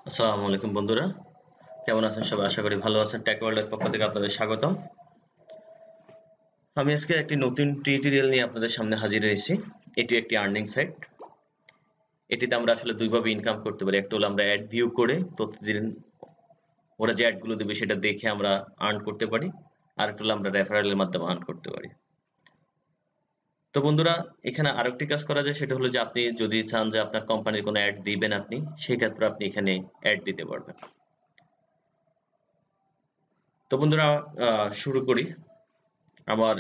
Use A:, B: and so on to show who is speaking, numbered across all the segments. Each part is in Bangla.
A: আসসালামু আলাইকুম বন্ধুরা, কেমন আছেন সবাই? আশা করি ভালো আছেন। টেক ওয়ার্ল্ডের পক্ষ থেকে আপনাদের স্বাগতম। আমি আজকে একটি নতুন টিউটোরিয়াল নিয়ে আপনাদের সামনে হাজির হয়েছি। এটি একটি আর্নিং সাইট। এটিতে আমরা আসলে দুইভাবে ইনকাম করতে পারি। একটা হলো আমরা অ্যাড ভিউ করে প্রতিদিন ওরা যে অ্যাডগুলো দেবে সেটা দেখে আমরা আর্ন করতে পারি। আর একটা হলো আমরা রেফারেলের মাধ্যমে আর্ন করতে পারি। তো বন্ধুরা, এখানে আরেকটি কাজ করা যায়, সেটা হলো যে আপনি যদি চান যে আপনার কোম্পানির কোনো অ্যাড দিবেন আপনি, সেই ক্ষেত্রে আপনি এখানে অ্যাড দিতে পারবেন। তো বন্ধুরা, শুরু করি। আমার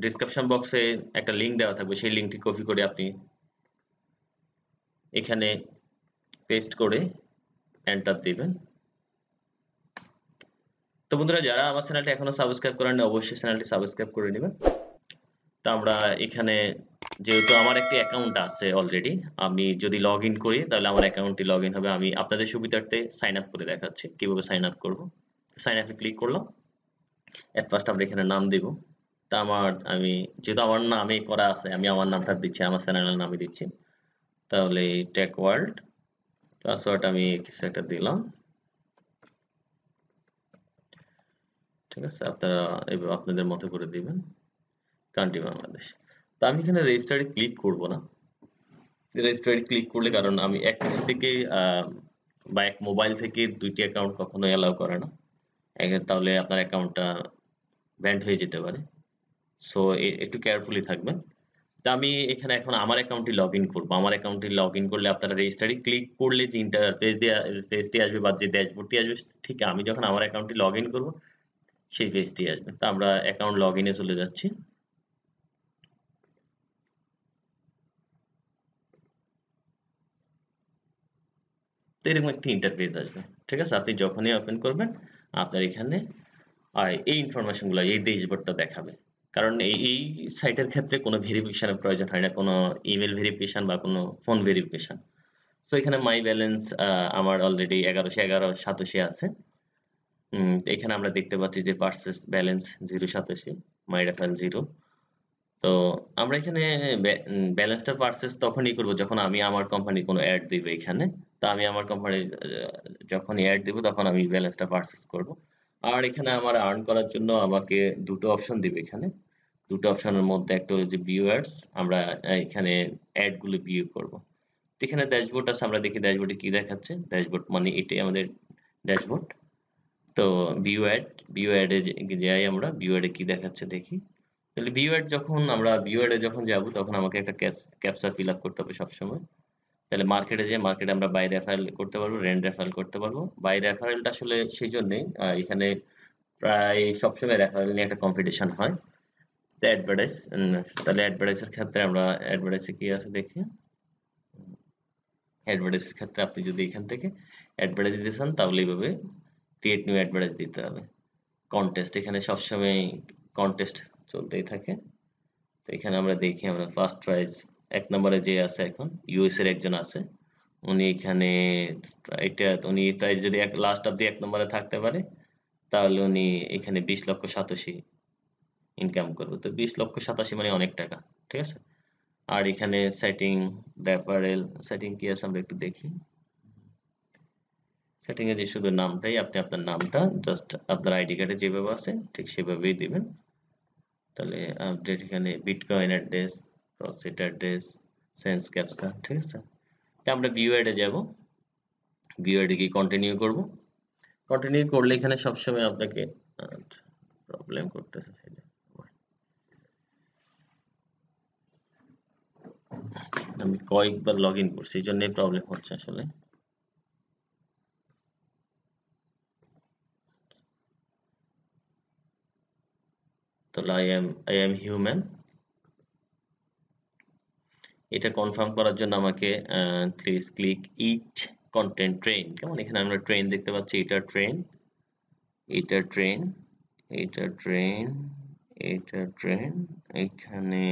A: ডেসক্রিপশন বক্সে একটা লিঙ্ক দেওয়া থাকবে, সেই লিঙ্কটি কপি করে আপনি এখানে পেস্ট করে এন্টার দিবেন। তো বন্ধুরা, যারা আমার চ্যানেলটি এখনো সাবস্ক্রাইব করেননি অবশ্যই চ্যানেলটি সাবস্ক্রাইব করে নেবেন। তো আমরা এখানে যেহেতু আমার একটি অ্যাকাউন্ট আছে অলরেডি, আমি যদি লগ ইন করি তাহলে আমার অ্যাকাউন্টটি লগ ইন হবে। আমি আপনাদের সুবিধার্থে সাইন আপ করে দেখাচ্ছি কিভাবে সাইন আপ করব। সাইন আপে ক্লিক করলাম। এট ফার্স্ট আমরা এখানে নাম দিব। তা আমি যেহেতু আমার নামে করা আছে, আমি আমার নামটা দিচ্ছি, আমার চ্যানেলের নামে দিচ্ছি। তাহলে টেক ওয়ার্ল্ড, পাসওয়ার্ড আমি কিছু একটা দিলাম। ঠিক আছে, আপনারা এভাবে আপনাদের মতো করে দিবেন। কান্ট্রি বাংলাদেশ। তো আমি এখানে রেজিস্টারে ক্লিক করব না। রেজিস্টারে ক্লিক করলে, কারণ আমি এক পিসি থেকে বা এক মোবাইল থেকে দুইটি অ্যাকাউন্ট কখনোই অ্যালাউ করে না। তাহলে আপনার অ্যাকাউন্টটা ব্যান্ড হয়ে যেতে পারে। সো একটু কেয়ারফুলি থাকবেন। তা আমি এখানে এখন আমার অ্যাকাউন্টটি লগ ইন করবো। আমার অ্যাকাউন্টটি লগ ইন করলে আপনারা রেজিস্টারে ক্লিক করলে যে পেজটি আসবে বা যে ড্যাশবোর্ডটি আসবে, ঠিক আমি যখন আমার অ্যাকাউন্টটি লগ ইন করবো সেই পেজটি আসবে। তো আমরা অ্যাকাউন্ট লগ ইনে চলে যাচ্ছি। তো এরকম একটি ইন্টারফেস আসবে। ঠিক আছে, আপনি যখনই ওপেন করবেন আপনার এখানে এই ইনফরমেশনগুলো, এই ড্যাশবোর্ডটা দেখাবে। কারণ এই সাইটের ক্ষেত্রে কোনো ভেরিফিকেশনের প্রয়োজন হয় না, কোনো ইমেল ভেরিফিকেশন বা কোনো ফোন ভেরিফিকেশন। তো এখানে মাই ব্যালেন্স আমার অলরেডি 1187 আছে। এখানে আমরা দেখতে পাচ্ছি যে পার্সেস ব্যালেন্স 087, মাই রেফারেল 0। তো আমরা এখানে ব্যালেন্সটা পার্সেস তখনই করব যখন আমি আমার কোম্পানি কোনো অ্যাড দিব এখানে। তো আমি আমার কোম্পানি যখন অ্যাড দিব তখন আমি ব্যালেন্সটা পার্সেস করব। আর এখানে আমার আর্ন করার জন্য আমাকে দুটো অপশন দিবে এখানে। দুটো অপশনের মধ্যে একটা হলো যে ভিউ অ্যাডস, আমরা এখানে অ্যাড গুলো ভিউ করব। তো এখানে ড্যাশবোর্ড আছে, আমরা দেখি ড্যাশবোর্ডে কি দেখাচ্ছে। ড্যাশবোর্ড মানে এটাই আমাদের ড্যাশবোর্ড। তো ভিউ অ্যাড, ভিউ অ্যাডে যাই, আমরা ভিউ অ্যাডে কি দেখাচ্ছে দেখি। তাহলে ভিউ অ্যাড, যখন আমরা ভিউ অ্যাডে যখন যাব তখন আমাকে একটা ক্যাপচা ফিল আপ করতে হবে সবসময়। তাহলে মার্কেটে যে মার্কেটে আমরা বাই রেফারেল করতে পারবো, রেন্ট রেফারেল করতে পারবো। বাই রেফারেলটা আসলে সেই জন্যই এখানে প্রায় সবসময় রেফারেল নিয়ে একটা কম্পিটিশন হয়। তো অ্যাডভার্টাইজ, তাহলে অ্যাডভার্টাইজের ক্ষেত্রে আমরা অ্যাডভার্টাইজে কি আছে দেখি। অ্যাডভার্টাইজের ক্ষেত্রে আপনি যদি এখান থেকে অ্যাডভার্টাইজ দিতে চান তাহলে এইভাবে ক্রিয়েট নিউ অ্যাডভার্টাইজ দিতে হবে। কন্টেস্ট, এখানে সবসময় কন্টেস্ট চলতেই থাকে। তো এখানে আমরা দেখি, আমরা ফার্স্ট প্রাইজ 1 নম্বরে যে আছে এখন ইউএস এর একজন আছে। উনি এখানে উনি প্রাইজ যদি লাস্ট অব্দি 1 নম্বরে থাকতে পারে তাহলে উনি এখানে 20,87,000 ইনকাম করবে। তো 20,87,000 মানে অনেক টাকা। ঠিক আছে, আর এখানে সেটিং, রেফারেল সেটিং কি আছে আমরা একটু দেখি। সেটিং এ যে শুধু নামটাই, আপনি আপনার নামটা জাস্ট আপনার আইডি কার্ডে যেভাবে আছে ঠিক সেভাবেই দিবেন। তাহলে আপডেট এখানে bitcoin address, proceed address, sense captcha. ঠিক আছে, তো আমরা ভিউ অ্যাডে যাব। ভিউ অ্যাডে গিয়ে কন্টিনিউ করব। কন্টিনিউ করলে এখানে সবসময় আপনাকে প্রবলেম করতেছে সাইডে। আমি কয়েকবার লগ ইন করছি, এই জন্যই প্রবলেম হচ্ছে আসলে। তাহলে আই এম হিউম্যান, এটা কনফার্ম করার জন্য আমাকে please click each content train. কেমন, এখানে আমরা ট্রেন দেখতে পাচ্ছি, এটা ট্রেন, এটা ট্রেন, এটা ট্রেন, এটা ট্রেন। এখানে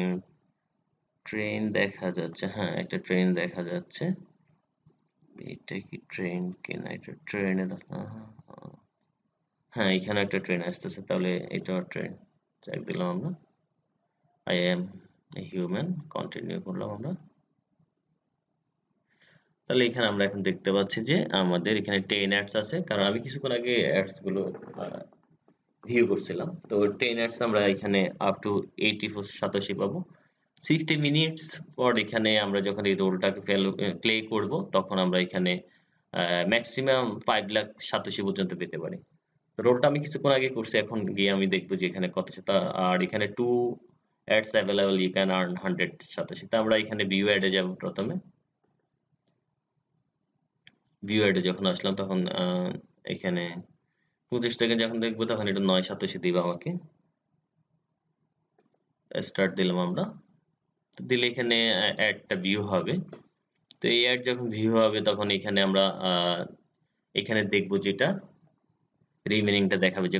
A: ট্রেন দেখা যাচ্ছে, হ্যাঁ একটা ট্রেন দেখা যাচ্ছে। এটা কি ট্রেন কিনা, এটা ট্রেনের, হ্যাঁ এখানে একটা ট্রেন আসতেছে, তাহলে এটাও ট্রেন। চেক দিলাম আমরা, আই এম হিউম্যান, কন্টিনিউ করলাম আমরা। তো তাহলে এখানে আমরা এখন দেখতে পাচ্ছি যে আমাদের এখানে 10 অ্যাডস আছে, কারণ আমি কিছুক্ষণ আগে অ্যাডস গুলো ভিউ করছিলাম। তো 10 অ্যাডস আমরা এখানে আপ টু 84 পাবো। 60 মিনিটস পর এখানে আমরা যখন এই রোলটাকে প্লে করব, তখন আমরা এখানে ম্যাক্সিমাম 5,87,000 পর্যন্ত পেতে পারি। রোলটা আমি কিছুক্ষণ আগে করছি, এখন গিয়ে আমি দেখবো যে এখানে কত শত। আর এখানে 2 ads available, you can earn 187। তো আমরা এখানে ভিউ অ্যাডে যাব প্রথমে। ভিউ অ্যাডে যখন আসলাম তখন এখানে 25 সেকেন্ড যখন দেখবো তখন এটা 987 দিবে আমাকে। স্টার্ট দিলাম আমরা। তো দিলে এখানে একটা ভিউ হবে। তো এই অ্যাড যখন ভিউ হবে তখন এখানে আমরা এখানে দেখবো যেটা রিমেনিংটা দেখাবে যে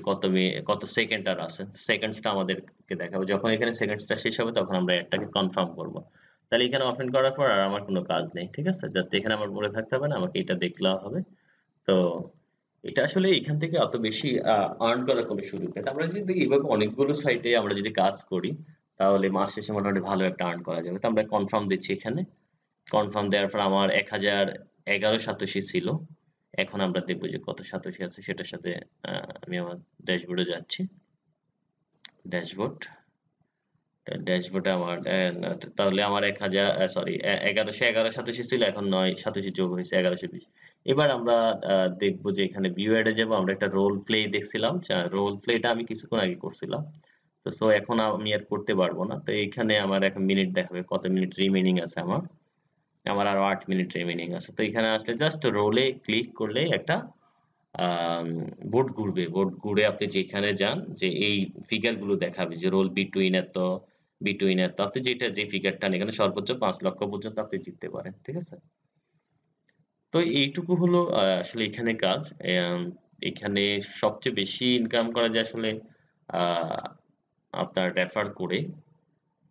A: কত সেকেন্ড আর আছে। সেকেন্ডসটা আমাদেরকে দেখাবে। যখন এখানে সেকেন্ডসটা শেষ হবে তখন আমরা অ্যাডটাকে কনফার্ম করব। তাহলে এখানে ওপেন করার পর আর আমার কোনো কাজ নেই, ঠিক আছে? জাস্ট এখানে আমার পড়ে থাকতে হবে না, আমাকে এটা দেখলেও হবে। তো এটা আসলে এখান থেকে অত বেশি আর্ন করার কোনো সুযোগ নেই। তো আমরা যদি এইভাবে অনেকগুলো সাইটে আমরা যদি কাজ করি, তাহলে মাস শেষে মোটামুটি ভালো একটা আর্ন করা যাবে। তো আমরা কনফার্ম দিচ্ছি এখানে। কনফার্ম দেওয়ার পর আমার 1011 সাতোশি ছিল। এখন আমরা দেখবো যে কত সাতোশি আছে সেটার সাথে আমি আমার ড্যাশবোর্ডে যাচ্ছি। ড্যাশবোর্ডে আমার তাহলে আমার 1111 সাতোশি ছিল, এখন 9 সাতোশি যোগ হয়েছে 1120। এবার আমরা দেখবো যে এখানে ভিউ অ্যাডে যাবো। আমরা একটা রোল প্লে দেখছিলাম, রোল প্লেটা আমি কিছুক্ষণ আগে করছিলাম। তো সো এখন আমি আর করতে পারবো না। তো এখানে আমার এখন মিনিট দেখাবে কত মিনিট রিমেনিং আছে আমার আরো 8 মিনিট রিমেনিং আছে। তো এখানে আসলে জাস্ট রোলে ক্লিক করলেই একটা বোর্ড ঘুরবে। বোর্ড ঘুরে আপনি যেখানে যান যে এই ফিগার গুলো দেখাবে যে রোল বিটুইন এত, বিটুইন এত। আপনি যে ফিগারটা নেন, এখানে সর্বোচ্চ 5 লক্ষ পর্যন্ত আপনি জিততে পারেন, ঠিক আছে? তো এইটুকু হলো আসলে এখানে কাজ। এখানে সবচেয়ে বেশি ইনকাম করা যায় আসলে আহ, আপনার রেফার করে।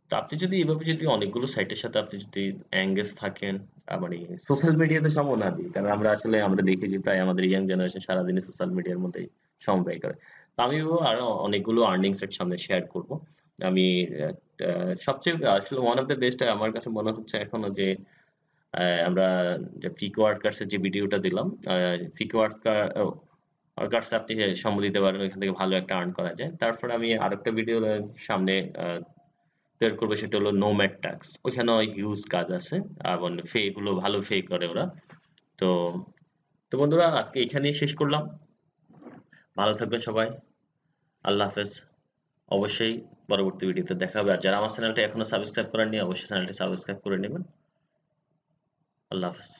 A: তো আপনি যদি এভাবে যদি অনেকগুলো সাইটের সাথে আপনি যদি এঙ্গেজ থাকেন, মানে সোশ্যাল মিডিয়াতে সময় না দিই, কারণ আমরা দেখি যে প্রায় আমাদের ইয়াং জেনারেশন সারাদিনই সোশ্যাল মিডিয়ার মধ্যে সময় ব্যয় করে। তো আমিও আরো অনেকগুলো আর্নিং সেট সামনে শেয়ার করব। আমি সবচেয়ে আসলে ওয়ান অফ দ্য বেস্ট আমার কাছে মনে হচ্ছে এখনো যে আমরা যে ফিকো ওয়ার্কার্সের যে ভিডিওটা দিলাম, ফিকো ওয়ার্কার্স আপনি সময় দিতে পারেন, ওইখান থেকে ভালো একটা আর্ন করা যায়। তারপর আমি আরেকটা ভিডিও সামনে তৈরি করবো, সেটা হলো নোম্যাড ট্যাক্স। ওইখানেও হিউজ কাজ আছে, এবং গুলো ভালো করে ওরা। তো তো বন্ধুরা, আজকে এখানেই শেষ করলাম। ভালো থাকবেন সবাই। আল্লাহ হাফেজ। অবশ্যই পরবর্তী ভিডিওতে দেখা হবে। আর যারা আমার চ্যানেলটা এখনো সাবস্ক্রাইব করেননি, অবশ্যই চ্যানেলটি সাবস্ক্রাইব করে নেবেন। আল্লাহ হাফেজ।